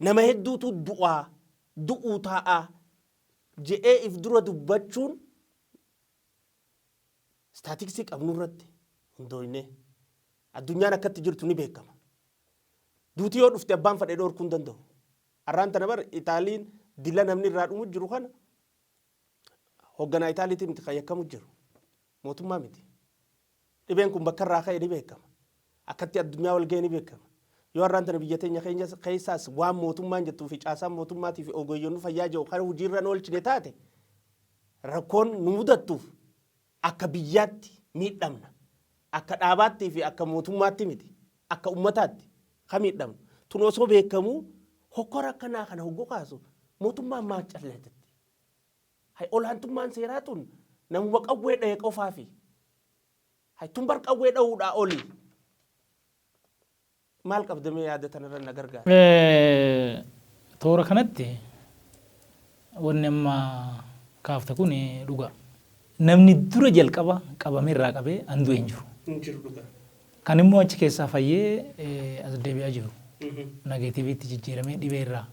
nama hedduutu du'uu ta'a je'ee if dura dubbachuun staatiksii qabnu irratti hundooyne addunyaan akkatti jirtu ni beekama. Duutii yoo dhufte abbaan fadhee dhorkuu hin danda'u. Arraan tana bar Itaaliin dila namni irraa dhumu jiru kana hoogganaa Itaaliitiin miti fayyakamu jiru. Mootummaa miti. Dhibeen kun bakka irraa ka'e ni beekama. Akkatti addunyaa wal ga'e ni beekama. Yoo arraan tana biyya teenya keessaas waan mootummaan jettuu fi caasaan mootummaatii fi ogeeyyoonni fayyaa jiru kan hojiirra oolchine taate rakkoon nu mudattuuf akka biyyaatti miidhamna. Akka dhaabaattii fi akka mootummaatti miti. Akka ummataatti kan miidhamnu. Tun osoo beekamuu hokkora akkanaa kana hoggoo kaasu mootummaan maal calleetetti. Hay olaantummaan seeraa tun namuma qawwee dha'e qofaafi. Hay tun bar qawwee dha'uudhaa oli. Maal qabdamee yaadatan irra na gargaara? Toora kanatti wanni amma kaafte kun dhugaa. Namni dura jalqaba qabame irraa qabee an du'e hin jiru. Kan immoo achi keessaa fayyee as deebi'aa jiru. Negatiiviitti jijjiiramee dhibee irraa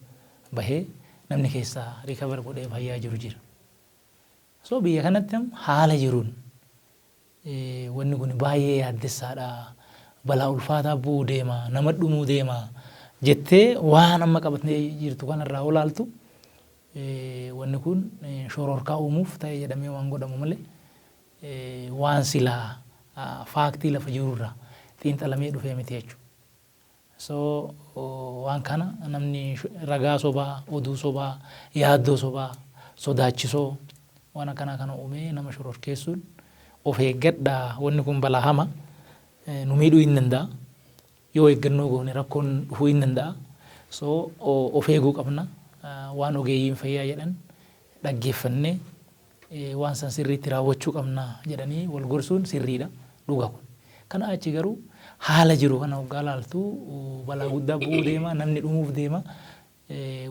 bahee namni keessaa rikabar godhee fayyaa jiru jira. So biyya kanatti haala jiruun wanni kun baay'ee yaaddessaadha. Balaa ulfaataa bu'uu deema, nama dhumuu deema jettee waan amma qabatee jirtu kanarraa olaaltu wanni kun shororkaa uumuuf ta'e jedhamee waan godhamu malee waan silaa faaktii lafa jirurraa xiinxalamee dhufee miti jechuudha. So waan kana namni ragaa sobaa, oduu sobaa, yaaddoo sobaa, sodaachisoo waan akkanaa kana uumee nama shororkeessuun of eeggadhaa wanni kun balaa hama. Nu miidhuu hin danda'a. Yoo eeggannoo goone rakkoon dhufuu hin danda'a. So of eeguu qabna. Waan ogeeyyiin fayyaa jedhan dhaggeeffannee waan san sirriitti raawwachuu qabna jedhanii wal gorsuun sirriidha dhugaa kun. Kana achi garuu haala jiru kana hoggaa laaltu balaa guddaa bu'uu deema namni dhumuuf deema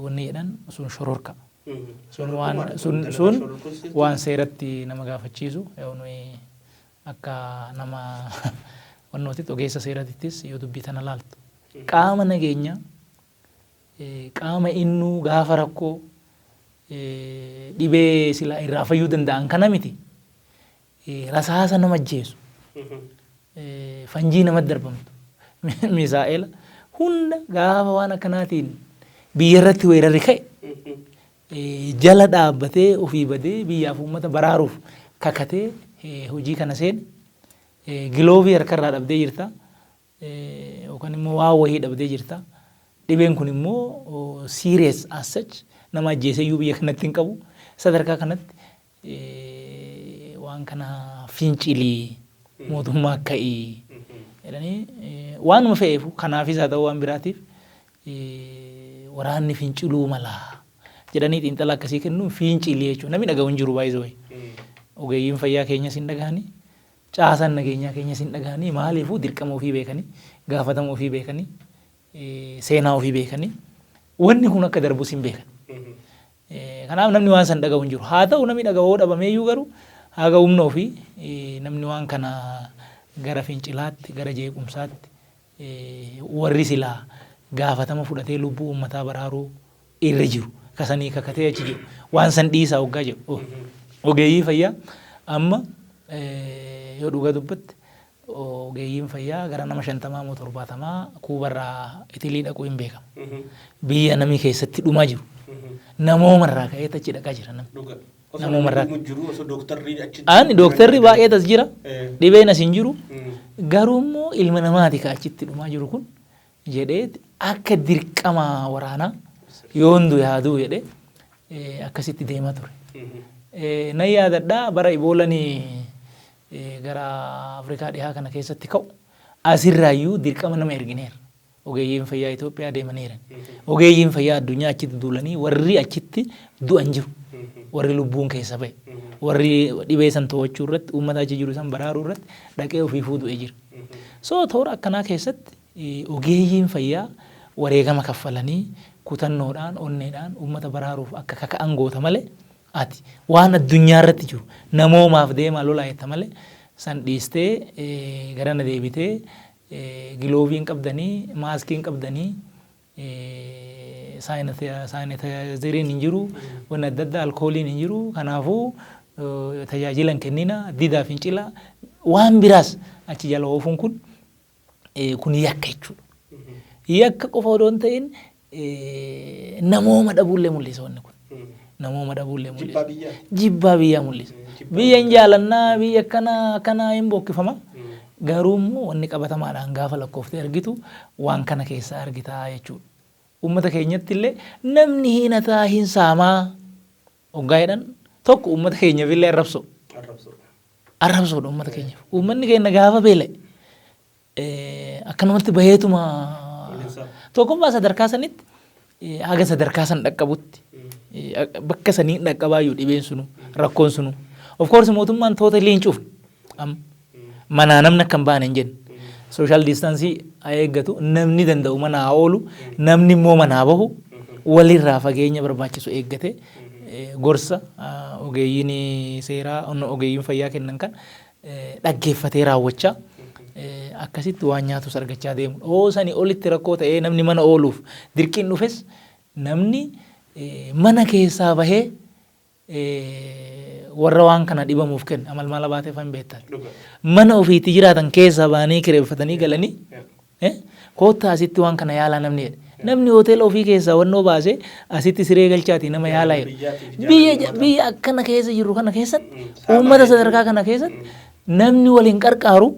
wanni jedhan sun shororka. Sun waan seeratti nama gaafachiisu akka nama wannootitti ogeessa seeratittis yoo dubbii tana laaltu. Qaama nageenya qaama innuu gaafa rakkoo dhibee silaa irraa fayyuu danda'an kana miti. Rasaasa nama ajjeesu. Fanjii namatti darbamtu. Misaa'ela hunda gaafa waan akkanaatiin biyya irratti weerarri ka'e jala dhaabbatee ofii badee biyyaaf uummata baraaruuf kakatee hojii kana seene giloovii harkarraa dhabdee jirta yookaan immoo waa wayii dhabdee jirta. Dhibeen kun immoo serious as such nama ajjeeseyyuu biyya kanatti hin qabu. Sadarkaa kanatti waan kana fincilii mootummaa ka'ii jedhanii waanuma fe'eefu kanaafis haa ta'u waan biraatiif waraanni finciluu malaa jedhanii xiinxala akkasii kennuun fincilii jechuudha. Namni dhaga'u hin jiru baay'isoo. Ogeeyyiin fayyaa keenyas hin dhagahanii caasaan nageenyaa keenyas hin dhagahanii maaliifuu dirqama ofii beekanii gaafatama ofii beekanii seenaa ofii beekanii wanni kun akka darbus hin beekan. Kanaaf namni waan san dhaga'u hin jiru. Haa ta'u namni dhaga'uu dhabameeyyuu garuu haa ga'umna ofii namni waan kana gara fincilaatti gara jeequmsaatti warri silaa gaafatama fudhatee lubbuu uummataa baraaruu irra jiru. Kasanii kakatee achi jiru. Waan san dhiisaa hoggaa jiru. Ogeeyyii fayyaa amma yoo dhugaa dubbatte ogeeyyiin fayyaa gara nama 50 moo 70 kuubarraa itilii dhaquu hin beekamu. Biyya namni keessatti dhumaa jiru. Namoomarraa ka'ee achi dhaqaa jira namni. Namoomarraa. Ani dooktarri baay'ee as jira. Dhibeen as hin jiru. Garuu immoo ilma namaati ka achitti dhumaa jiru kun jedhee akka dirqama waraanaa yoo hundu yaaduu jedhee akkasitti deemaa ture. Na yaadadhaa bara iboolanii gara Afrikaa dhihaa kana keessatti ka'u asirraayyuu dirqama nama ergineera. Ogeeyyiin fayyaa Itoophiyaa deemaniiran. Ogeeyyiin fayyaa addunyaa achitti duulanii warri achitti du'an jiru. Warri lubbuun keessa ba'e. Warri dhibee san to'achuu irratti uummata achi jiru san baraaruu irratti dhaqee ofii fuudhee jira. So toora akkanaa keessatti ogeeyyiin fayyaa wareegama kaffalanii kutannoodhaan onneedhaan uummata baraaruuf akka kaka'an goota malee ati waan addunyaa irratti jiru namoomaaf deemaa lolaa jetta malee san dhiistee garana deebitee gilooviin qabdanii maaskiin qabdanii saayinataayizeriin hin jiru, wanni adda addaa alkooliin hin jiru. Kanaafuu tajaajilan kennina didaa fincila waan biraas achi jala oofuun kun yakka jechuudha. Yakka qofa odoo hin ta'in namooma dhabuullee mul'isa wanni kun. Namooma dhabuullee mul'isa. Jibbaa biyyaa mul'isa. Biyya hin jaalannaa biyya kana hin bokkifama. Garuu immoo wanni qabatamaadhaan gaafa lakkooftee argitu waan kana keessaa argitaa jechuudha. Uummata keenyatti illee namni hinataa hin saamaa hoggaa jedhan tokko uummata keenyaaf illee arrabsoodha uummata keenyaaf. Uummanni keenya gaafa beela'e akkanumatti baheetuma tokkummaa sadarkaa sanitti haga sadarkaa san dhaqqabutti bakka sanii dhaqqabaayyuu dhibeen sunu rakkoon sunu. Of course mootummaan toota illee hin cuufne manaa namni akka hin baane hin jenne. Social distancii haa eeggatu namni danda'u manaa haa oolu namni immoo manaa bahu walirraa fageenya barbaachisu eeggate gorsa ogeeyyiin seeraa ogeeyyiin fayyaa kennan kan dhaggeeffatee raawwachaa akkasitti waan nyaatus argachaa deemu. Oosanii olitti rakkoo ta'ee namni mana ooluuf dirqiin dhufes namni mana keessaa bahee warra waan kana dhibamuuf kenna amal mala baatee fan beektaa. Mana ofiitti jiraatan keessaa baanii kireeffatanii galanii koottaa asitti waan kana yaalaa namni jedhe. Namni hoteela ofii keessaa wannoo baasee asitti siree galchaati nama yaalaa jedhu. Biyya akkana keessa jiru kana keessatti uummata sadarkaa kana keessatti namni waliin qarqaaru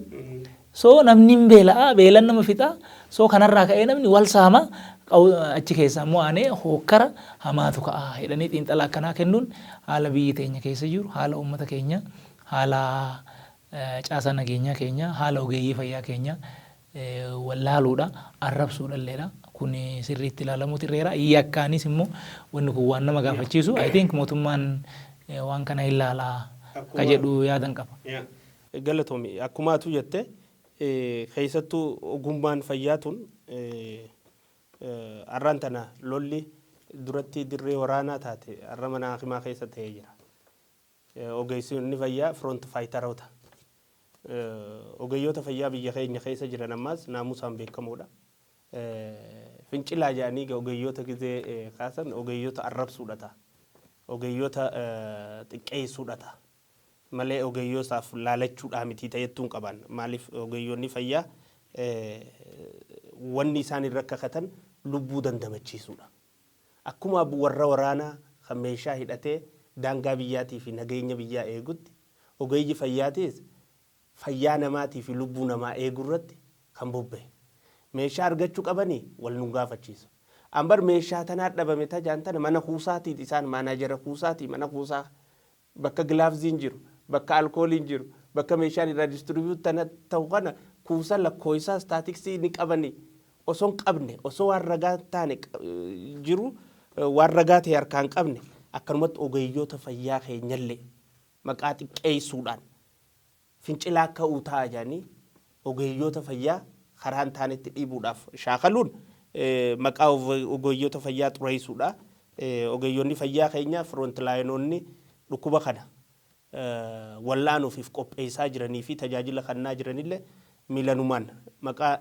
soo namni hin beela'a beelan nama fixaa soo kanarraa ka'ee namni wal saama achi keessaa immoo aanee hokkara hamaatu ka'a jedhanii xiinxala akkanaa kennuun haala biyyi teenya keessa jiru haala uummata keenya haala caasaa nageenyaa keenya haala ogeeyyii fayyaa keenya wallaaluudha arrabsuudhalleedha. Kun sirriitti ilaalamuutu irreera. Yakkaanis immoo wanni kun waan nama gaafachiisu I think mootummaan waan kana ilaalaa ka jedhu yaadan qaba. Galatoomi akkumaatu jette keessattuu ogummaan fayyaa tun arraan tana lolli duratti dirree waraanaa taate arra mana hakimaa keessa ta'ee jira. Ogeessonni fayyaa front faayitaroota. Ogeeyyoota fayyaa biyya keenya keessa jiran ammas naamusaan beekamoodha. Fincilaa jedhanii ogeeyyoota gizee kaasan ogeeyyoota arrabsuudha ta'a. Ogeeyyoota xiqqeessuudha ta'a. Malee ogeeyyootaaf laalachuudhaa miti ta'ettuun qaban. Maaliif ogeeyyoonni fayyaa wanni isaan irra kakatan lubbuu dandamachiisuudha. Akkuma warra waraanaa kan meeshaa hidhatee daangaa biyyaatii fi nageenya biyyaa eegutti ogeeyyi fayyaatis fayyaa namaatii fi lubbuu namaa eegurratti kan bobba'e. Meeshaa argachuu qabanii wal nu gaafachiisu. Ambar meeshaa tanaa dhabame tajaan tana mana kuusaatii isaan maanaajara kuusaatii mana kuusaa bakka gilaafziin jiru bakka alkooliin jiru bakka meeshaan irraa distribuut tana ta'u kana kuusaa lakkooyisaa staatiksii ni qabanii osoo hin qabne osoo waan ragaa taane jiru waan ragaa ta'e harkaan qabne akkanumatti ogeeyyoota fayyaa keenyallee maqaa xiqqeessuudhaan fincilaa akka uutaa jedhanii ogeeyyoota fayyaa karaan taanetti dhiibuudhaaf shaakaluun maqaa ogeeyyoota fayyaa xureessuudha. Ogeeyyoonni fayyaa keenya frontlaayinoonni dhukkuba kana wallaanuuf qopheessaa jiranii fi tajaajila kennaa jiranillee milanumaan maqaa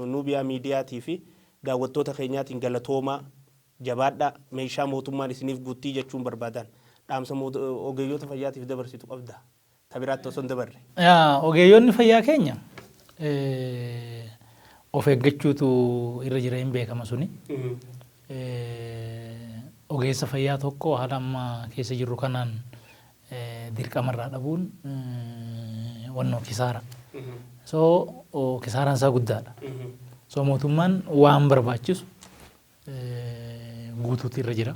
nuubiyaa miidiyaatii fi daawwattoota keenyaatiin galatoomaa jabaadhaa meeshaa mootummaan isiniif guuttii jechuun barbaadan dhaamsa ogeeyyoota fayyaatiif dabarsitu qabda. Tabiraatti osoo hin dabarre. Ogeeyyoonni fayyaa keenya of eeggachuutu irra jira hin beekama suni. Ogeessa fayyaa tokko haala amma keessa jirru kanaan dirqamarraa dhabuun wannoo kisaara. So kisaaraan isaa guddaadha. So mootummaan waan barbaachisu guutuutu irra jira.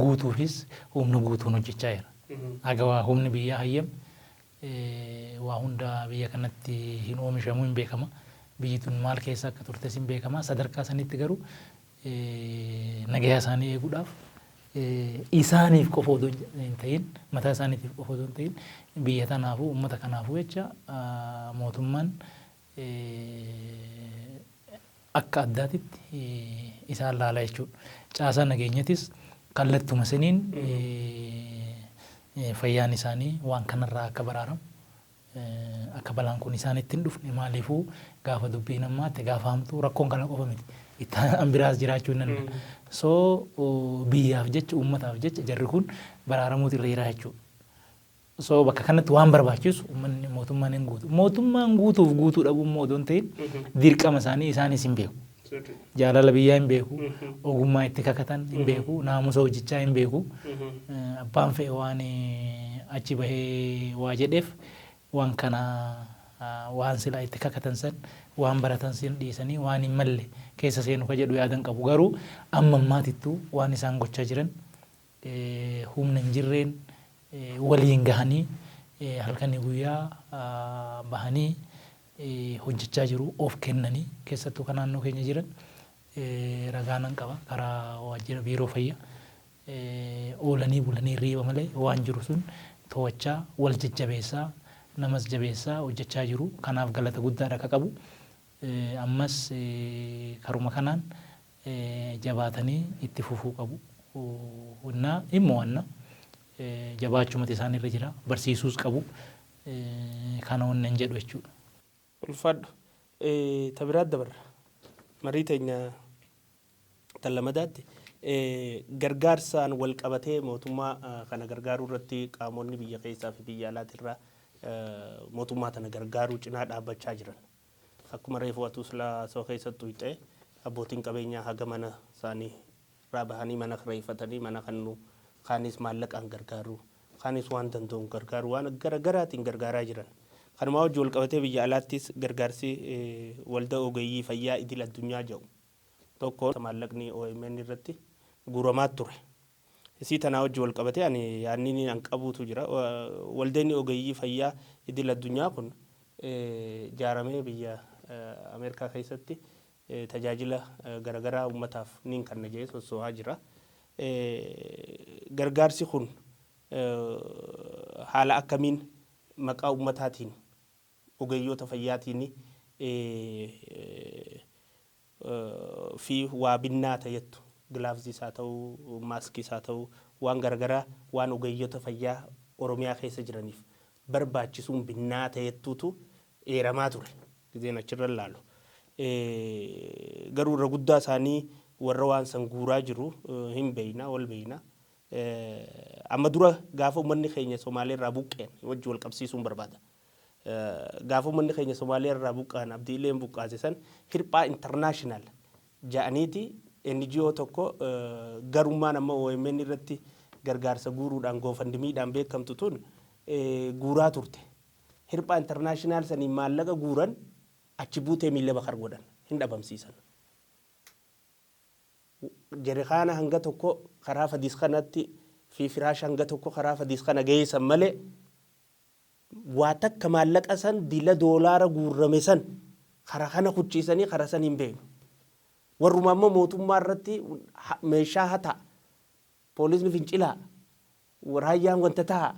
Guutuufis humna guutuun hojjechaa jira. Haga waa humni biyyaa hayyam waa hunda biyya kanatti hin oomishamu hin beekama. Biyyi tun maal keessa akka turtes hin beekama. Sadarkaa sanitti garuu nagayaa isaanii eeguudhaaf isaaniif qofa odoo hin ta'in mataa isaaniitiif qofa odoo hin ta'in biyya tanaafuu uummata kanaafuu jecha mootummaan akka addaatitti isaan laala jechuudha. Caasaa nageenyatis kallattuma saniin fayyaan isaanii waan kanarraa akka baraaramu akka balaan kun isaanitti hin dhufne maaliifuu gaafa dubbii namaatti gaafa hamtuu rakkoon kana qofa miti. itti biraas jiraachuu hin danda'u. So biyyaaf jecha uummataaf jecha jarri kun baraaramuutu irra jira jechuudha. So bakka kanatti waan barbaachisu uummanni mootummaan hin guutu. Mootummaan guutuuf guutuu dhabuun immoo odoo hin ta'in dirqama isaanii isaanis hin beeku. Jaalala biyyaa hin beeku, ogummaa itti kakatan hin beeku, naamusa hojjechaa hin beeku. Abbaan fe'e waan achi bahee waa jedheef waan kana waan silaa itti kakatan san waan baratan sin dhiisanii waan hin malle keessa seenu ka jedhu yaadan qabu. Garuu amma ammaatittuu waan isaan gochaa jiran humna hin jirreen waliin gahanii halkanii guyyaa bahanii hojjechaa jiru of kennanii keessattuu kan naannoo keenya jiran ragaanan qaba karaa waajjira biiroo fayyaa oolanii bulanii riiba malee waan jiru sun to'achaa wal jajjabeessaa namas jabeessaa hojjechaa jiru. Kanaaf galata guddaadha ka qabu. Ammas karuma kanaan jabaatanii itti fufuu qabu. Innaa immoo wanna jabaachumati isaan irra jira barsiisuus qabu. Kana wannan jedhu jechuudha. Ulfaadhu tabiraat dabarra marii teenya tallamadaatti gargaarsaan wal qabatee mootummaa kana gargaaruu irratti qaamonni biyya keessaa fi biyya alaatirraa mootummaa tana gargaaruu cinaa dhaabbachaa jiran. Akkuma reefu atuu silaa soo keessattuu ta'e abbootiin qabeenyaa haga mana isaanii irraa bahanii mana kireeffatanii mana kannu kaanis maallaqaan gargaaruu kaanis waan danda'uun gargaaruu waan garaagaraatiin gargaaraa jiran. Kanuma wajji wal qabatee biyya alaattis gargaarsi waldaa ogeeyyii fayyaa idil addunyaa jedhu tokko maallaqni OMN irratti guuramaa ture. Isii tanaa wajji wal qabatee ani yaadni an qabuutu jira. Waldaan ogeeyyii fayyaa idil addunyaa kun ijaaramee biyya Ameerikaa keessatti tajaajila garaagaraa uummataaf niin kan najee soso'aa jira. Gargaarsi kun haala akkamiin maqaa uummataatiin ogeeyyoota fayyaatiin fi waa binnaa ta'ettu gilaafsiis haa ta'uu maaskiis haa ta'uu waan garaagaraa waan ogeeyyoota fayyaa Oromiyaa keessa jiraniif barbaachisuun binnaa ta'ettuutu eeramaa ture gizeen achirra ilaalu. Garuu irra guddaa isaanii warra waan san guuraa jiru hin beeyna wal beeyna. Amma dura gaafa uummanni keenya Somaalee irraa buqqeen wajji wal qabsiisuun barbaada. Gaafa uummanni keenya Somaalee irraa buqqaan abdiileen buqqaase san hirphaa international ja'aniiti NGO tokko garummaan amma OMN irratti gargaarsa guuruudhaan goofandimiidhaan beekamtu tun guuraa turte. Hirphaa international sanii maallaqa guuran achi buutee miila bakar godhan hin dhabamsiisan. Jerikaana hanga tokko karaa fadiis kanatti fi firaasha hanga tokko karaa fadiis kana geessan malee waa takka maallaqa san dila doolaara guurrame san karaa kana kuchiisanii karaa san hin beeknu. Warruma amma mootummaa irratti meeshaa hataa poolisni fincilaa raayyaan wanta ta'a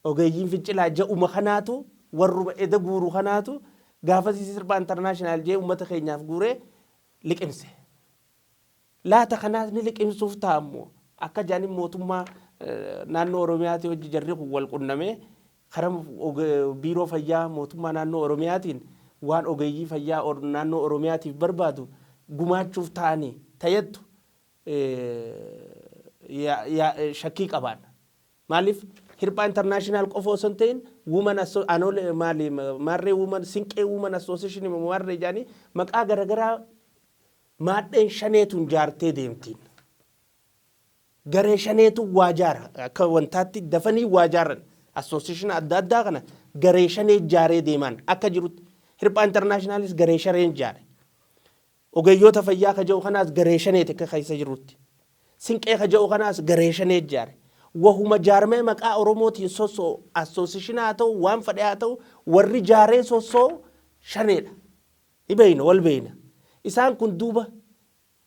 ogeeyyiin fincilaa ja'uma kanaatu warruma eda guuru kanaatu gaafa sirbaa international jee uummata keenyaaf guuree liqimse. Laata kanaas ni liqimsuuf taa'ammoo akka jaaniin mootummaa naannoo Oromiyaatii hojii jarri kun wal qunnamee karaa biiroo fayyaa mootummaa naannoo Oromiyaatiin waan ogeeyyii fayyaa naannoo Oromiyaatiif barbaadu gumaachuuf ta'anii ta'ettu shakkii qabaan. Maaliif hirphaa international qofa osoo hin ta'in woman maarree woman sinqee woman association maarree jaanii maqaa garaagaraa maadheen shaneetuun jaartee deemtiin. Garee shaneetu waa jaara akka wantaatti dafanii waa jaaran association adda addaa kana garee shanee jaaree deeman akka jirutti hirphaa internationalis garee shaneen jaare. Ogeeyyoota fayyaa ka jedhu kanaas garee shaneeti akka keessa jirutti. Sinqee ka jedhu kanaas garee shanee jaare. Wahuma jaarmee maqaa Oromootiin sosoo association haa ta'u waan fadhee haa ta'u warri jaaree sosoo shaneedha. Ibeeyna wal beeyna. Isaan kun duuba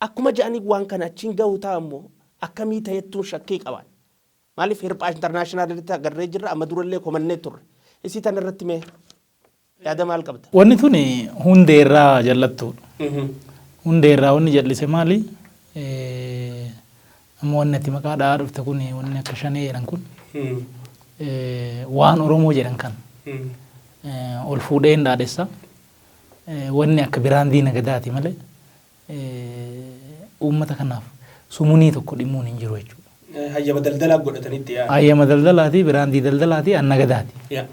akkuma jedhanii waan kana achiin gahu taa'ammoo akkamii ta'ettuun shakkii qaban. Maaliif hirphaa international irratti agarree jirra amma durallee komannee turre. Isii tana irratti mee yaada maal qabda? Wanni tun hundee irraa jallattuudha. Hundee irraa wanni jallise maali? Amma wanni ati maqaa dhahaa dhufte kun wanni akka shanee jedhan kun waan Oromoo jedhan kan ol fuudhee hin dhaadhessa. Wanni akka biraandii nagadaati malee uummata kanaaf sumunii tokko dhimmuun hin jiru jechuudha. Hayyama daldalaa godhatanitti yaa. Hayyama daldalaati, biraandii daldalaati, annagadaati. Yaa.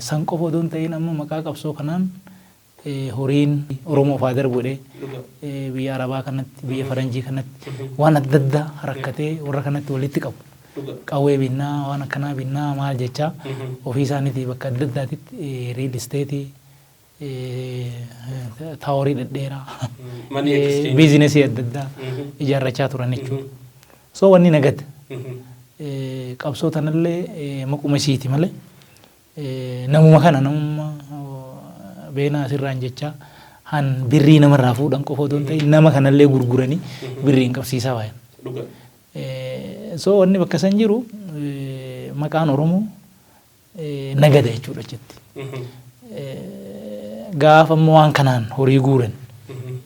San qofa odoo hin ta'in amma maqaa qabsoo kanaan horiin Oromoo faa darbuudhee biyya Arabaa kanatti, biyya Faranjii kanatti waan adda addaa rakkatee warra kanatti walitti qabu. Qawwee binnaa waan akkanaa binnaa maal jechaa ofii isaaniitii bakka adda addaatitti riil isteetii taaworii dhedheeraa biizinesii adda addaa ijaarrachaa turan jechuudha. So wanni nagada qabsoo tanallee maquma isiiti malee namuma kana namuma beenaa asirraan jechaa han birrii namarraa fuudhan qofa otoo hin ta'in nama kanallee gurguranii birriin qabsiisaa waayan. So wanni bakka san jiru maqaan Oromoo nagada jechuudha jetti. Gaafa ammoo waan kanaan horii guuran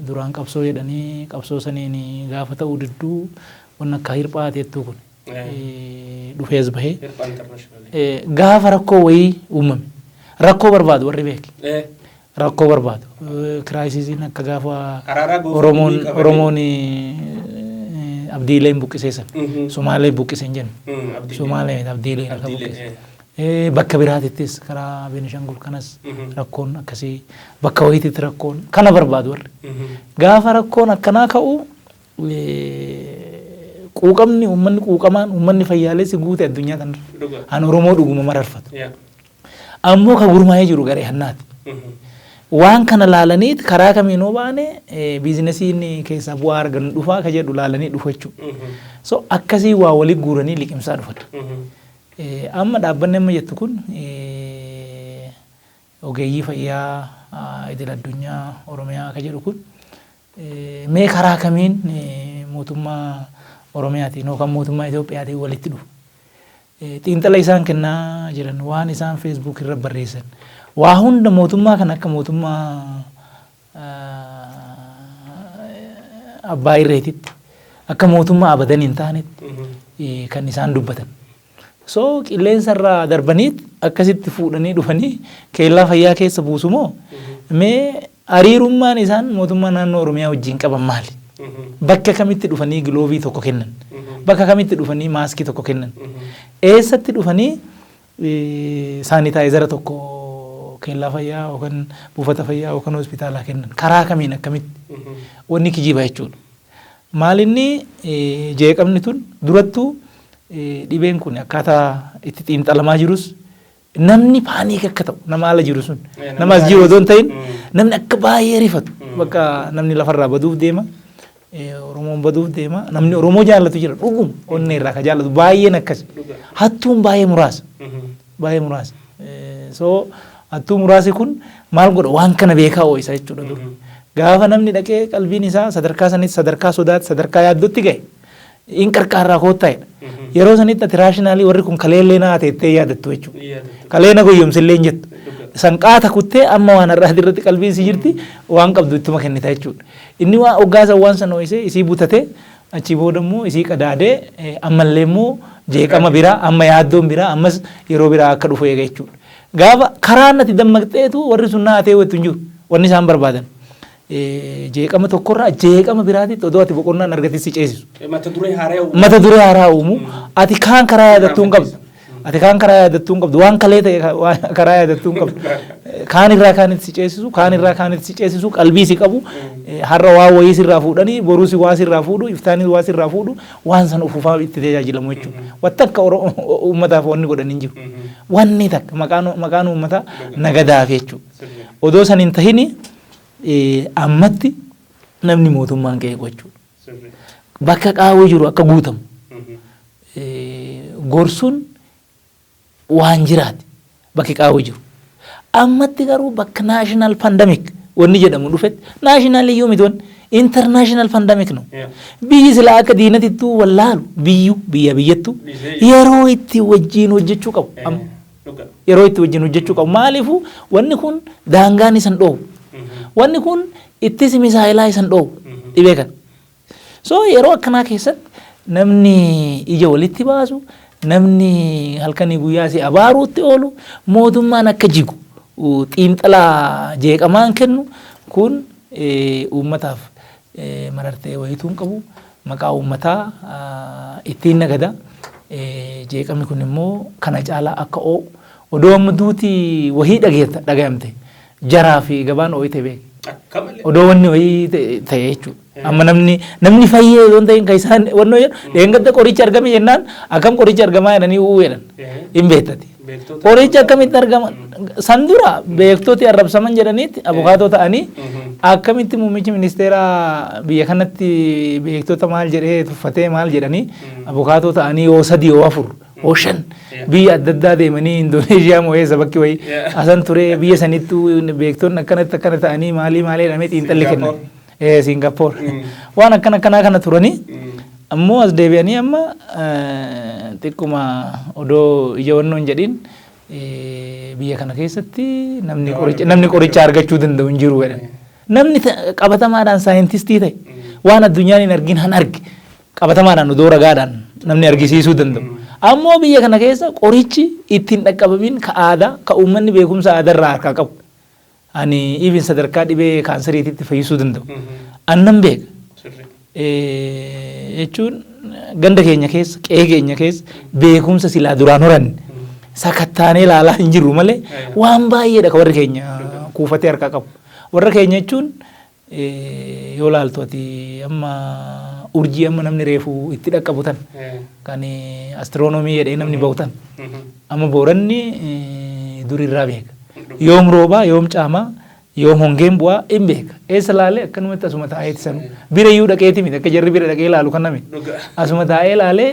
duraan qabsoo jedhanii qabsoo saniin gaafa ta'uu didduu waan akka hirphaa teettuu kun dhufees bahee gaafa rakkoo wayii uumame rakkoo barbaadu warri beeki rakkoo barbaadu kiraayisiisiin akka gaafa Oromoon abdiileen buqqiseessan Somaalee buqqiseen jennu Somaalee abdiileen akka buqqise. Bakka biraatittis karaa Beenishangul kanas rakkoon akkasii bakka wayititti rakkoon kana barbaadu warri. Gaafa rakkoon akkanaa ka'u quuqamni uummanni quuqamaan uummanni fayyaalessi guute addunyaa kanarra an Oromoo dhuguma mararfatu. Ammoo ka gurmaa'ee jiru garee hannaati. Waan kana laalaniit karaa kamiinoo baane biizinesiin keessaa bu'aa argan dhufaa ka jedhu laalanii dhufu jechuudha. So akkasii waa walii guuranii liqimsaa dhufatu. Amma dhaabbanni amma jettu kun ogeeyyii fayyaa idil addunyaa Oromiyaa ka jedhu kun mee karaa kamiin mootummaa Oromiyaatiin yookaan mootummaa Itoophiyaatiin walitti dhufu. Xiinxala isaan kennaa jiran waan isaan feesbuuk irra barreessan waa hunda mootummaa kan akka mootummaa abbaa irreetitti akka mootummaa abadan hin taanetti kan isaan dubbatan. So qilleensarraa darbaniit akkasitti fuudhanii dhufanii keellaa fayyaa keessa buusumoo mee hariirummaan isaan mootummaa naannoo Oromiyaa wajjin qaban maali? Bakka kamitti dhufanii giloovii tokko kennan? Bakka kamitti dhufanii maaskii tokko kennan? Eessatti dhufanii saanitaayizara tokko keellaa fayyaa yookaan buufata fayyaa yookaan hospitaalaa kennan? Karaa kamiin akkamitti? Wanni kijiba jechuudha. Maalinni jeeqamni tun durattuu dhibeen kun akkaataa itti xiinxalamaa jirus namni paaniik akka ta'u nama ala jiru sun nama as jiru odoo hin ta'in namni akka baay'ee rifatu bakka namni lafarraa baduuf deema Oromoon baduuf deema namni Oromoo jaallatu jira dhuguma onnee irraa ka jaallatu baay'een akkas hattuun baay'ee muraasa so hattuu muraasi kun maal godha waan kana beekaa ooyisa jechuudha dur gaafa namni dhaqee qalbiin isaa sadarkaa sanitti sadarkaa sodaatti sadarkaa yaaddootti ga'e in qarqaarraa koottaa'edha. Yeroo sanitti ati raashinaalii warri kun kaleellee naa teettee yaadattu jechuudha. Kaleena goyyomsillee hin jettu. Sanqaata kuttee amma waan har'aa irratti qalbiin si jirti waan qabdu ittuma kennita jechuudha. Inni waan hoggaasa waan sana ho'isee isii butatee achi booda immoo isii qadaadee ammallee immoo jeeqama biraa amma yaaddoon biraa ammas yeroo biraa akka dhufu eega jechuudha. Gaafa karaan ati dammaqxeetu warri sun naa ta'ee wettu hin jiru wanni isaan barbaadan. Jeeqama tokkorraa jeeqama biraatitti odoo ati boqonnaan argatis si ceesisu. Mata duree haaraa uumu ati kaan karaa yaadattuu hin qabdu. Ati kaan karaa yaadattuu hin qabdu waan kalee ta'e karaa yaadattuu hin qabdu. Kaan irraa kaanitti si ceesisu kaan irraa kaanitti si ceesisu qalbii si qabu har'a waa wayii sirraa fuudhanii boruusi waa sirraa fuudhu iftaanis waa sirraa fuudhu waan sana ufufaa itti tajaajilamu jechuudha. Wanta akka uummataaf wanni godhan hin jiru. Wanni takka maqaan uummataa nagadaaf jechuudha. Odoo san hin tahini ammatti namni mootummaan qe'ee gochuudha. Bakka qaawwi jiru akka guutamu gorsuun waan jiraati bakki qaawwi jiru. Ammatti garuu bakka naashinaal pandamik wanni jedhamu dhufetti naashinaal iyyuu miti wanni intarnaashinaal pandamik no. Biyyi silaa akka diinatittuu wallaalu biyya biyyattuu yeroo itti wajjin hojjechuu qabu. Yeroo itti wajjin hojjechuu qabu maaliifuu wanni kun daangaan isan dhoowwu. Wanni kun ittisi misaayilaa isan dhoowwu dhibee kana. So yeroo akkanaa keessatti namni ija walitti baasu namni halkanii guyyaa si abaaruutti oolu mootummaan akka jigu xiinxalaa jeeqamaan kennu kun uummataaf marartee wayituun qabu maqaa uummataa ittiin nagada. Jeeqamni kun immoo kana caalaa akka oo odoo amma duuti wahii dhagayamte jaraa fi gabaan ooyite beek. Odoo wanni wahii ta'e jechuudha. Amma namni fayyee yoo ta'in kan isaan wannoo jedhu dheengadda qorichi argame jennaan akkam qorichi argamaa jedhanii uuu jedhan hin beektati. Qorichi akkamitti argama san dura beektooti arrabsaman jedhaniiti abukaatoo ta'anii akkamitti muummichi ministeera biyya kanatti beektota maal jedhee tuffatee maal jedhanii abukaatoo ta'anii yoo sadii yoo afur yoo shan biyya adda addaa deemanii Indoneeshiyaa moo eessa bakki wayii asan ture biyya sanittuu beektonni akkanatti akkana ta'anii maalii jedhamee xiinxalli kennan. Singapore waan akkanaa kana turanii ammoo as deebi'anii amma xiqquma odoo ija wannoon jedhin biyya kana keessatti namni qoricha argachuu danda'u hin jiru jedhan. Namni qabatamaadhaan saayintistii ta'e waan addunyaan hin argin han arge qabatamaadhaan odoo ragaadhaan namni argisiisuu danda'u. Ammoo biyya kana keessa qorichi ittiin dhaqqabamin ka aadaa ka uummanni beekumsa aadarraa harkaa qabu. Ani even sadarkaa dhibee kaansariititti fayyisuu danda'u. Annan beeka. Jechuun ganda keenya keessa qe'ee keenya keessa beekumsa silaa duraan horanne sakattaanee ilaalaa hin jirru malee waan baay'eedha ka warri keenya kuufatee harkaa qabu. Warra keenya jechuun yoo laaltu ati amma urjii amma namni reefu itti dhaqqabutan kan astiroonoomii jedhee namni bahutan amma booranni durirraa beeka. Yoom roobaa yoom caamaa yoom hongeen bu'aa hin beeka. Eessa laalee akkanumatti asuma taa'ee itti bira iyyuu dhaqeeti miti akka jarri bira dhaqee ilaalu kan nami asuma taa'ee ilaalee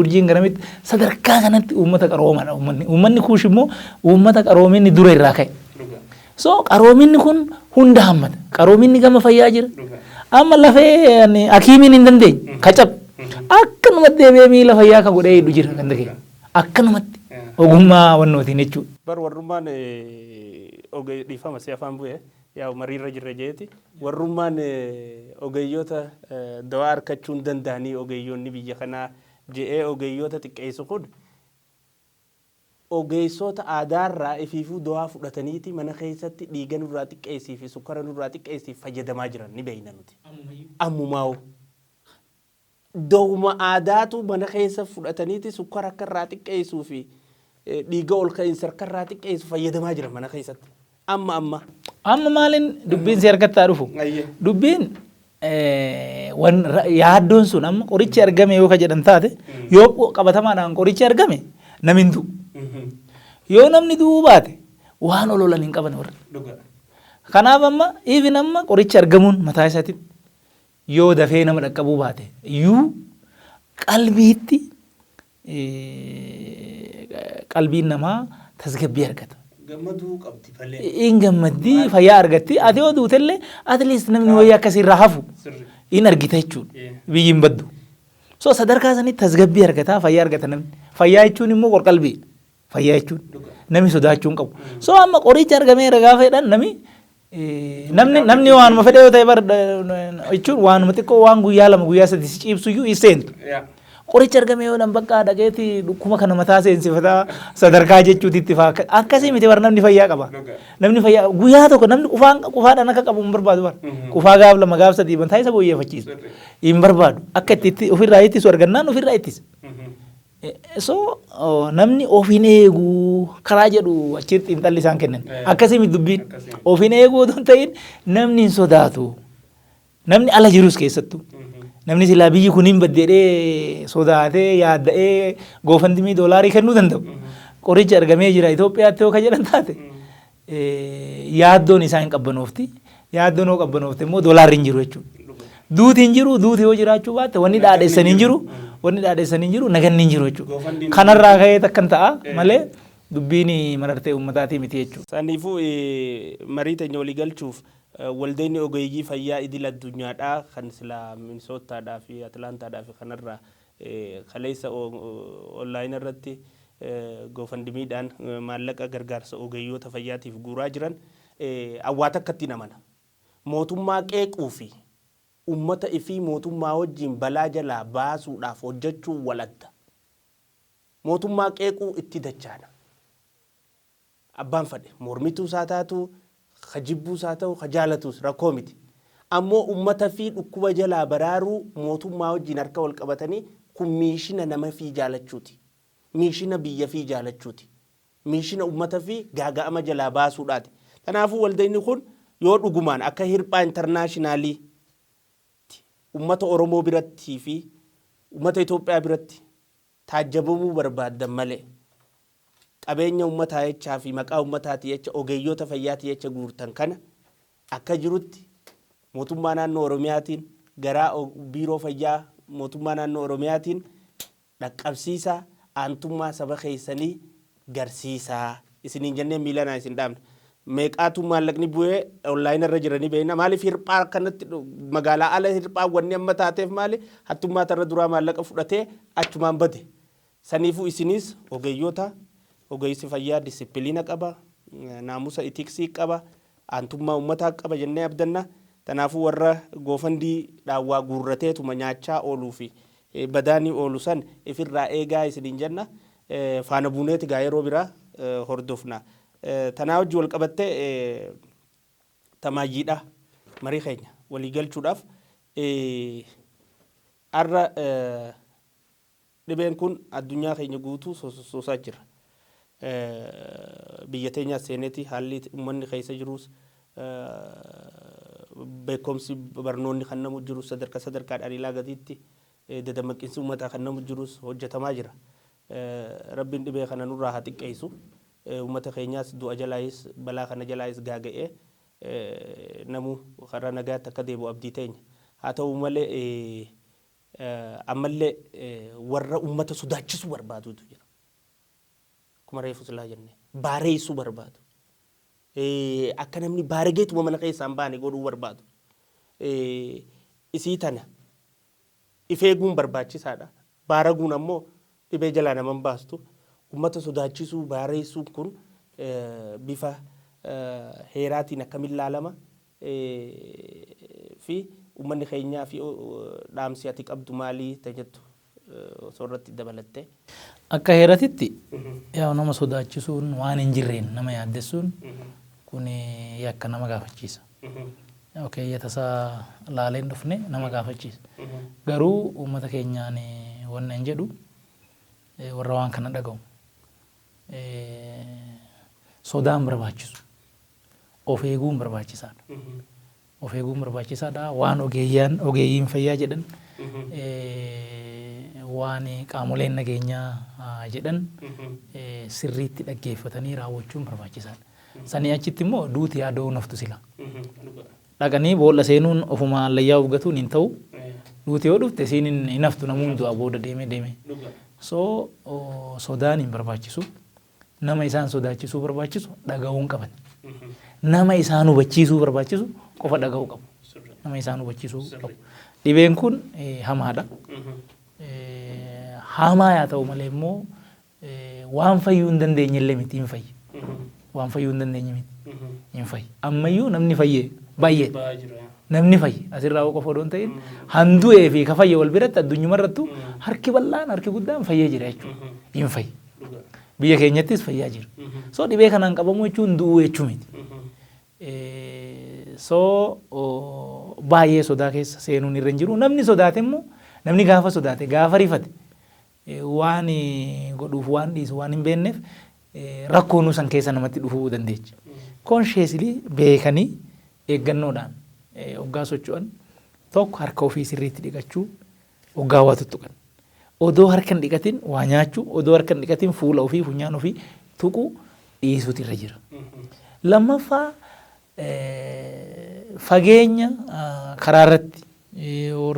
urjiin garamitti sadarkaa kanatti uummata qaroomaadha uummanni. Uummanni kuush immoo uummata qaroominni dura irraa ka'e. So qaroominni kun hunda hammata. Qaroominni gama fayyaa jira. Amma lafee hakiimiin hin dandeenye kacab akkanumatti deebi'ee miila fayyaa ka godhee hidhu jira kan dhagee akkanumatti ogummaa wannootiin jechuudha. Bar warrummaan dhiifama si afaan bu'e yaa mariirra jirre jeeti warrummaan ogeeyyoota dawaa harkachuu hin danda'anii ogeeyyoonni biyya kanaa je'ee ogeeyyoota xiqqeessu kun ogeessota aadaarraa ifiifuu dawaa fudhataniiti mana keessatti dhiiga nurraa xiqqeessii fi sukkara nurraa xiqqeessii fayyadamaa jiran ni beeyna nuti. Ammumaa'u dawuma aadaatu mana keessa fudhataniiti sukkara akka irraa xiqqeessuu fi dhiiga ol ka'iinsa akka irraa xiqqeessu fayyadamaa jiran mana keessatti. Amma maaliin dubbiin si harkattaa dhufu dubbiin yaaddoon sun amma qorichi argame yoo ka jedhan taate yoo qabatamaadhaan qorichi argame namni du'u. Yoo namni du'uu baate waan ololan hin qaban warra. Kanaaf amma even amma qorichi argamuun mataa isaatti yoo dafee nama dhaqqabuu baate iyyuu qalbiitti qalbiin namaa tasgabbii argata. Gammaduu qabdi falee. In gammaddii fayyaa argatti ati yoo duutellee at least namni wayii akkasirraa hafu in argita jechuudha biyyi hin baddu. So sadarkaa sanitti tasgabbii argataa fayyaa argata namni. Fayyaa jechuun immoo qorqalbii. Fayyaa jechuun namni sodaachuu hin qabu. So amma qorichi argamee ragaa fedhan namni waanuma fedhe yoo ta'e jechuun waanuma xiqqoo waan guyyaa lama guyyaa sadii si ciibsu iyyuu iseentu. Qorichi argame yoo nan bakka dhaqeeti dhukkuma kana mataa seensifataa sadarkaa jechuutti itti faa akkasii miti bara namni fayyaa qaba. Namni fayyaa guyyaa tokko namni qufaadhaan akka qabu hin barbaadu bara. Qufaa gaaf lama gaaf sadii bantaa isa booyyeeffachiisu hin barbaadu. Akka itti ofirraa ittisu argannaan ofirraa ittisa. So namni ofiin eeguu karaa jedhu achitti xiinxalli isaan kennan. Akkasii miti dubbiin ofiin eeguu otoo hin ta'in namni hin sodaatu. Namni ala jirus keessattuu. Namni silaa biyyi kun hin baddeedhee sodaatee yaadda'ee goofandimii doolaarii kennuu danda'u. Qorichi argamee jira Itoophiyaatti yoo ka jedhan taate yaaddoon isaa hin qabbanoofti. Yaaddoon yoo qabbanoofte immoo doolaarri hin jiru jechuudha. Duuti hin jiru duuti yoo jiraachuu baatte wanni dhaadheessan hin jiru naganni hin jiru jechuudha. Kanarraa ka'ee takkan ta'a malee dubbiin marartee uummataatii miti jechuudha. Saniifuu marii teenya walii galchuuf waldeenni ogeeyyii fayyaa idil addunyaadhaa kan silaa Minisootaadhaa fi Atlaantaadhaa fi kanarraa kaleessa onlaayinii irratti goofandimiidhaan maallaqa gargaarsa ogeeyyoota fayyaatiif guuraa jiran awwaata akkatti namana. Mootummaa qeequu fi uummata ifii mootummaa wajjin balaa jalaa baasuudhaaf hojjechuu walatta. Mootummaa qeequu itti dachaana. Abbaan fadhe mormituu isaa taatu kajibbuu isaa ta'u kajaalatus rakkoo miti. ammoo ummata fi dhukkuba jalaa baraaruu mootummaa wajjin harka wal qabatanii kun miishina nama fi jaalachuuti. Miishina biyya fi jaalachuuti. Miishina ummata fi gaaga'ama jalaa baasuudhaati. Kanaafuu waldayni kun yoo dhugumaan akka hirphaa intarnaashinaali ummata Oromoo biratti fi ummata Itoophiyaa biratti taajjabamuu barbaadan malee qabeenya ummataa jechaa fi maqaa ummataati jecha ogeeyyoota fayyaati jecha guurtan kana akka jirutti mootummaa naannoo Oromiyaatiin garaa biiroo fayyaa mootummaa naannoo Oromiyaatiin dhaqqabsiisaa aantummaa saba keessanii garsiisaa isiniin jennee miilanaa isin dhaabne. Meeqaatu maallaqni bu'ee onlaayinii irra jiranii beekna maaliif hirphaa kanatti magaalaa ala hirphaa wanni amma taateef maali hattummaa tarra duraa maallaqa fudhatee achumaan bade saniifuu isinis ogeeyyoota ogeessi fayyaa disippiliina qaba naamusa itiksii qaba aantummaa ummataa qaba jennee abdanna tanaafuu warra goofandii dhaawwaa guurrateetuma nyaachaa ooluu fi badaanii oolu san ifirraa eegaa isiniin jenna faana buuneeti gaa yeroo biraa hordofna. Tanaa wajji wal qabattee tamaayyiidha marii keenya walii galchuudhaaf arra dhibeen kun addunyaa keenya guutuu sosoosaa jira. Biyya teenya seeneeti haalli uummanni keessa jirus beekumsi barnoonni kan namu jirus sadarkaadhaan ilaa gadiitti dadammaqiinsi uummataa kan namu jirus hojjetamaa jira. Rabbiin dhibee kana nurraa haa xiqqeessu. Ummata keenyaas du'a jalaayis balaa kana jalaayis gaaga'ee namu karaa nagaatti akka deebi'u abdii teenya. Haa ta'u malee ammallee warra ummata sodaachisuu barbaadutu jira. Akkuma reefu silaa jennee baareessuu barbaadu. Akka namni baaregeetuma mana keessaan baane godhuu barbaadu. Isii tana ifeeguun barbaachisaadha. Baaraguun ammoo dhibee jalaa naman baastu. Ummata sodaachisuu baareessuu kun bifa heeraatiin akkamiin ilaalama fi uummanni keenyaa fi dhaamsi ati qabdu maalii tajattu soorratti dabalattee. Akka heeratitti yaa nama sodaachisuun waan hin jirreen nama yaaddessuun kun yakka nama gaafachiisa. Tasaa laaleen dhufne nama gaafachiisa. Garuu uummata keenyaan wanna hin jedhu warra waan kana dhaga'u. Sodaan barbaachisu of eeguun barbaachisaadha. Of eeguun barbaachisaadha waan ogeeyyiin fayyaa jedhan waan qaamoleen nageenyaa jedhan sirriitti dhaggeeffatanii raawwachuun barbaachisaadha. Sanii achitti immoo duuti yaadoo naftu sila. Dhaqanii boolla seenuun ofuma allayyaa ufgatuun hin ta'u duuti yoo dhufte siin hin naftu namuun du'a booda deeme. So sodaan hin barbaachisu. Nama isaan sodaachisuu barbaachisu dhaga'uun qaban. Nama isaan hubachiisuu barbaachisu qofa dhaga'uu qabu. Nama isaan hubachiisuu qabu. Dhibeen kun hamaadha. Hamaa yaa ta'u malee immoo waan fayyuu hin dandeenye illee miti hin fayyi. Waan fayyuu hin dandeenye miti hin fayyi. Ammayyuu namni fayyee baay'ee namni fayyi asirraa qofa odoo hin ta'in handu'ee fi ka fayye wal biratti addunyumarrattu harki bal'aan harki guddaan fayyee jira jechuudha. Hin fayyi. Biyya keenyattis fayyaa jira. So dhibee kanaan qabamu jechuun du'uu jechuu miti. So baay'ee sodaa keessa seenuun irra hin jiru. Namni sodaate immoo namni gaafa sodaate gaafa rifate waan godhuuf waan dhiisu waan hin beekneef rakkoon san keessa namatti dhufuu dandeecha. Consciously beekanii eeggannoodhaan hoggaa socho'an tokko harka ofii sirriitti dhiqachuu hoggaa waa tuttuqan. Odoo harka hin dhiqatin waa nyaachuu, odoo harka hin dhiqatin fuula ofii funyaan ofii tuquu dhiisuutu irra jira. Lammaffaa fageenya karaa irratti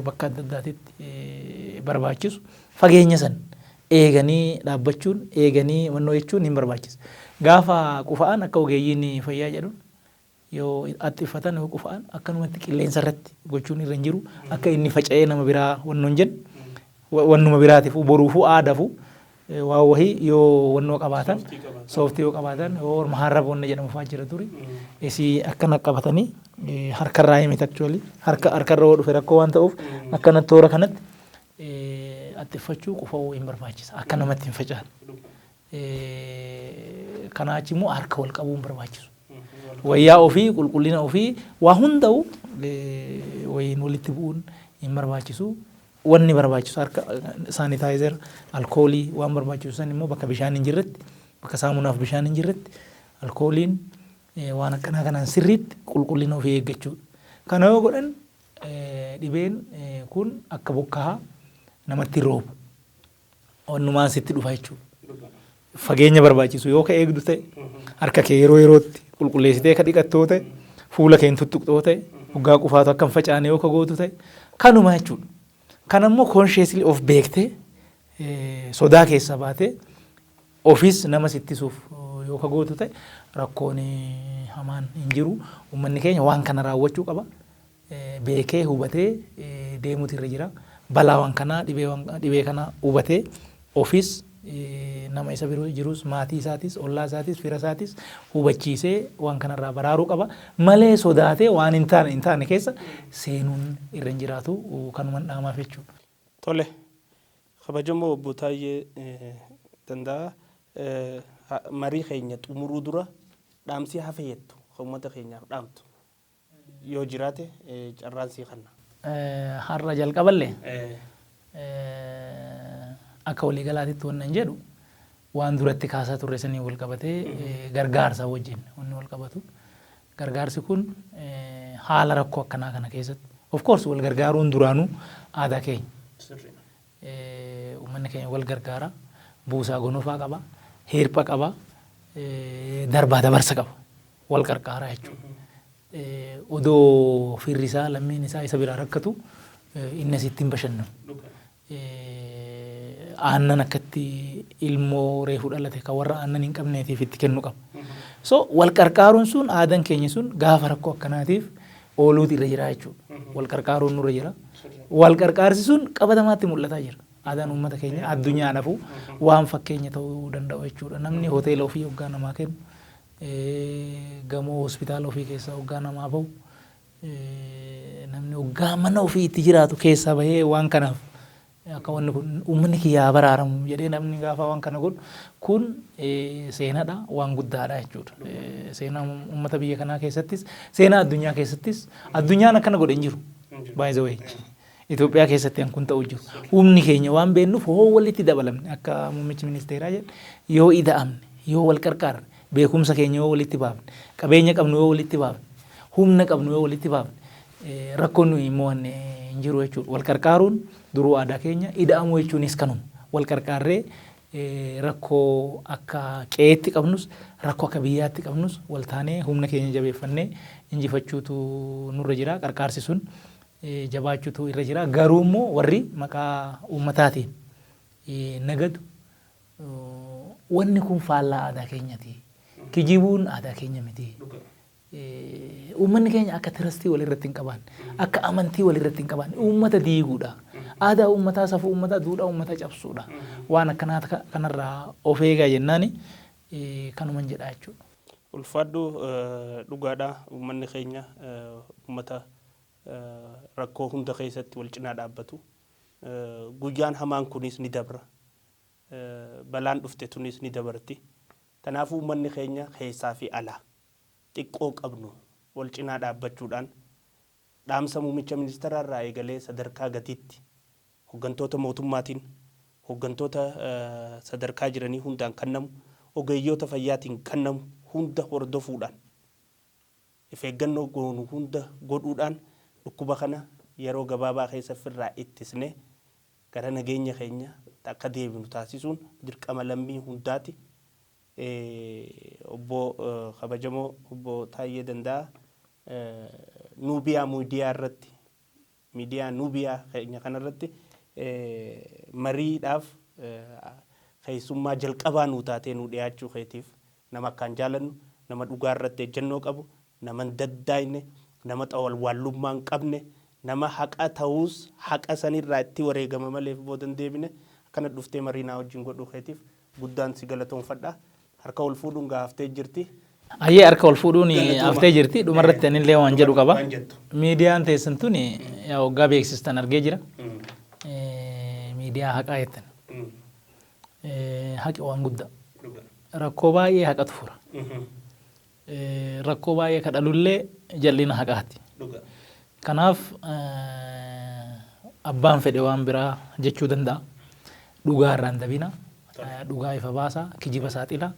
bakka adda addaatitti barbaachisu fageenya san eeganii dhaabbachuun eeganii mannoo jechuun hin barbaachisa. Gaafa qufa'an akka ogeeyyiin fayyaa jedhuun yoo attifatan yoo qufa'an akkanumatti qilleensa irratti gochuun irra hin jiru akka inni faca'ee nama biraa wannoo hin jennu. Wannuma biraatiif boruufu aadafu waa wahii yoo wannoo qabaatan sooftii yoo qabaatan yoo maharraboonni jedhamu fa'aa jira turi isii akkana qabatanii harkarraa himit actually harkarra yoo dhufe rakkoo waan ta'uuf akkana toora kanatti attifachuu qufa'uu hin barbaachisa akka namatti hin faca'an. Kanaa achi immoo harka wal qabuun barbaachisu. Wayyaa ofii qulqullina ofii waa hunda'u wayiin walitti bu'uun hin barbaachisu. Wanni barbaachisu harka saanitaayizer, alkoolii waan barbaachisu san immoo bakka bishaan hin jirretti, bakka saamunaaf bishaan hin jirretti alkooliin waan akkanaa kanaan sirriitti qulqullina ofii eeggachuudha. Kana yoo godhan dhibeen kun akka bokkaa namatti roobu. Wannumaan sitti dhufa jechuudha. Fageenya barbaachisu yoo ka eegdu ta'e harka kee yeroo yerootti qulqulleessitee ka dhiqattoo ta'e fuula kee tuttuqxoo ta'e hoggaa qufaatu akka hin facaane yoo ka gootu ta'e kanuma jechuudha. Kan ammoo consciously of beektee sodaa keessa baatee ofiis nama sittisuuf yoo ka gootu ta'e rakkoon hamaan hin jiru. Uummanni keenya waan kana raawwachuu qaba. Beekee hubatee deemuutu irra jira. Balaa waan kanaa dhibee kana hubatee ofiis nama isa biroo jirus maatii isaatis ollaa isaatis fira isaatis hubachiisee waan kanarraa baraaruu qaba. Malee sodaatee waan hin taane keessa seenuun irra hin jiraatu kanuman dhaamaaf jechuudha. Tole kabajamoo obbo Taayyee Danda'a marii keenya xumuruu dura dhaamsi hafeeyettu uummata keenyaaf dhaamtu yoo jiraate carraan sii kanna. Har'a jalqaballee akka waliigalaatitti wannan jedhu waan duratti kaasaa turre sanii wal qabatee gargaarsa wajjin wanni wal qabatu. Gargaarsi kun haala rakkoo akkanaa kana keessatti of course wal gargaaruun duraanuu aadaa keenya. Uummanni keenya wal gargaara, buusaa gonofaa qaba, hirpha qaba, darbaa dabarsa qaba, wal gargaara jechuudha. Odoo firri isaa lammiin isaa isa biraa rakkatu inni asitti hin bashannanu. Aannan akkatti ilmoo reefu dhalate kan warra aannan hin qabneetiif itti kennu qaba. So wal qarqaaruun sun aadaan keenya sun gaafa rakkoo akkanaatiif ooluutu irra jira jechuudha. Wal qarqaaruun nurra jira. Wal qarqaarsi sun qabatamaatti mul'ataa jira. Aadaan uummata keenya addunyaadhaafuu waan fakkeenya ta'uu danda'u jechuudha. Namni hoteela ofii hoggaa namaa kennu, gamoo hospitaala ofii keessaa hoggaa namaa bahu, namni hoggaa mana ofii itti jiraatu keessaa bahee waan kanaaf akka wanni kun uummanni kiyyaa baraaramu jedhee namni gaafa waan kana godhu kun seenaadha waan guddaadha jechuudha. Seenaa uummata biyya kanaa keessattis seenaa addunyaa keessattis addunyaan akkana godhe hin jiru. By the way Itoophiyaa keessatti kun ta'u jiru. Humni keenya waan beennuuf hoo walitti dabalamne akka muummichi ministeeraa jedhe yoo ida'amne yoo wal qarqaarre beekumsa keenya yoo walitti baafne qabeenya qabnu yoo walitti baafne humna qabnu yoo walitti baafne rakkoon nuyi immoo hin jiru jechuudha. Wal qarqaaruun duruu aadaa keenya ida'amuu jechuunis kanuma. Wal qarqaarree rakkoo akka qe'eetti qabnus rakkoo akka biyyaatti qabnus wal taanee humna keenya jabeeffannee injifachuutu nurra jira. Qarqaarsi sun jabaachuutu irra jira. Garuu immoo warri maqaa uummataatiin nagadu wanni kun faallaa aadaa keenyati. Kijibuun aadaa keenya miti. Uummanni keenya akka tirastii walirratti hin qaban, akka amantii walirratti hin qaban, uummata diiguudha. Aadaa uummataa safuu uummataa duudhaa uummataa cabsuudha. Waan akkanaa kanarraa of eegaa jennaani kanuman jedha jechuudha. Ulfaadhu dhugaadha uummanni keenya uummata rakkoo hunda keessatti wal cinaa dhaabbatu. Guyyaan hamaan kunis ni dabra. Balaan dhufte tunis ni dabarti. Kanaafuu uummanni keenya keessaa fi alaa xiqqoo qabnu wal cinaa dhaabbachuudhaan dhaamsa muummicha ministeeraarraa eegalee sadarkaa gatiitti hooggantoota mootummaatiin hooggantoota sadarkaa jiranii hundaan kennamu ogeeyyoota fayyaatiin kennamu hunda hordofuudhaan of eeggannoo goonu hunda godhuudhaan dhukkuba kana yeroo gabaabaa keessatti irraa ittisnee gara nageenya keenya akka deebinu taasisuun dirqama lammii hundaati. Obbo kabajamoo obbo Taayyee Danda'a Nuubiyaa miidiyaa Nuubiyaa keenya kanarratti mariidhaaf keessummaa jalqabaa nuu taatee nuu dhiyaachuu keetiif nama akkaan jaalannu nama dhugaa irratti ejjennoo qabu nama daddaayne nama xawalwaallummaa hin qabne nama haqa ta'uus haqa sanirraa itti wareegama malee booda hin deebine akkana dhuftee mariinaa wajjin godhuu keetiif guddaan si galatoomfadha. Harka wal fuudhuun gaaftee jirti. Ayyee harka wal fuudhuun haftee jirti. Dhumarratti ani illee waan jedhu qaba. Miidiyaan teessan tuni waggaa beeksistan argee jira. Miidiyaa haqaa jettan. Haqi waan guddaa. Rakkoo baay'ee haqatu fura. Rakkoo baay'ee kadhalullee jallina haqaati. Kanaaf abbaan fedhe waan biraa jechuu danda'a. Dhugaa irraan dabina. Dhugaa ifa baasa. Kijiba saaxila.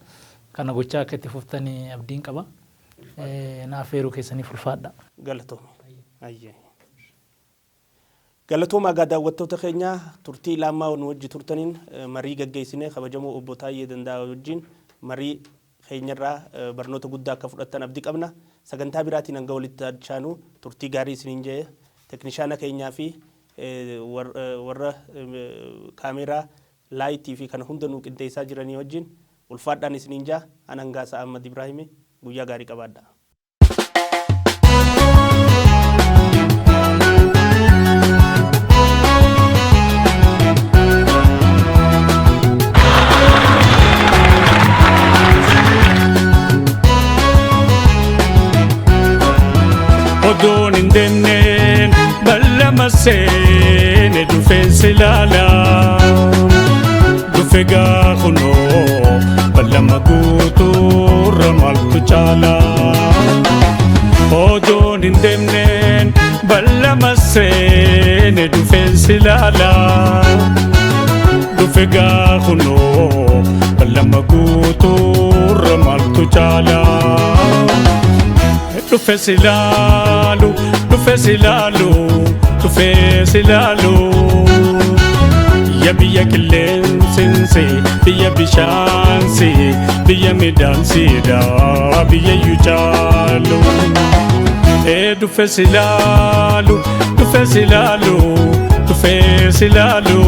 Kana gochaa akka itti fuftanii abdiin qaba. Naaf eeruu keessaniif ulfaadha. Galatooma egaa daawwattoota keenya turtii lammaa nu wajji turtaniin marii gaggeessinee kabajamoo obbo Taayyee Danda'a wajjin marii keenyarraa barnoota guddaa akka fudhattan abdii qabna. Sagantaa biraatiin hanga walitti dachaanu turtii gaarii isiniin jee teknishaana keenyaa fi warra kaameeraa laayitii fi kana hunda nu qindeessaa jiranii wajjin ulfaadhaan isiniin jaa Anangaasa Ahmad Ibrahimi guyyaa gaarii qabaadha. Odoon hin deemneen ballama seene dhufeen silaala dhufe gaafunoo ballama guutuurra maaltu caala. Odoon hin deemneen ballama seene dhufeen silaala dhufe gaafunoo ballama guutuurra maaltu caala. Dhufe silalu, dhufe silalu, dhufe silalu. Biyya qilleensinsi, biyya bishaansi, biyya midhaansidha, biyya iyyuu caalu. Dhufe silalu, dhufe silalu, dhufe silalu.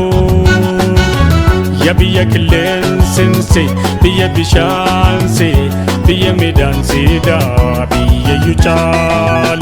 Biyya qilleensinsi, biyya bishaansi, biyya midhaansidha, biyya iyyuu caalu.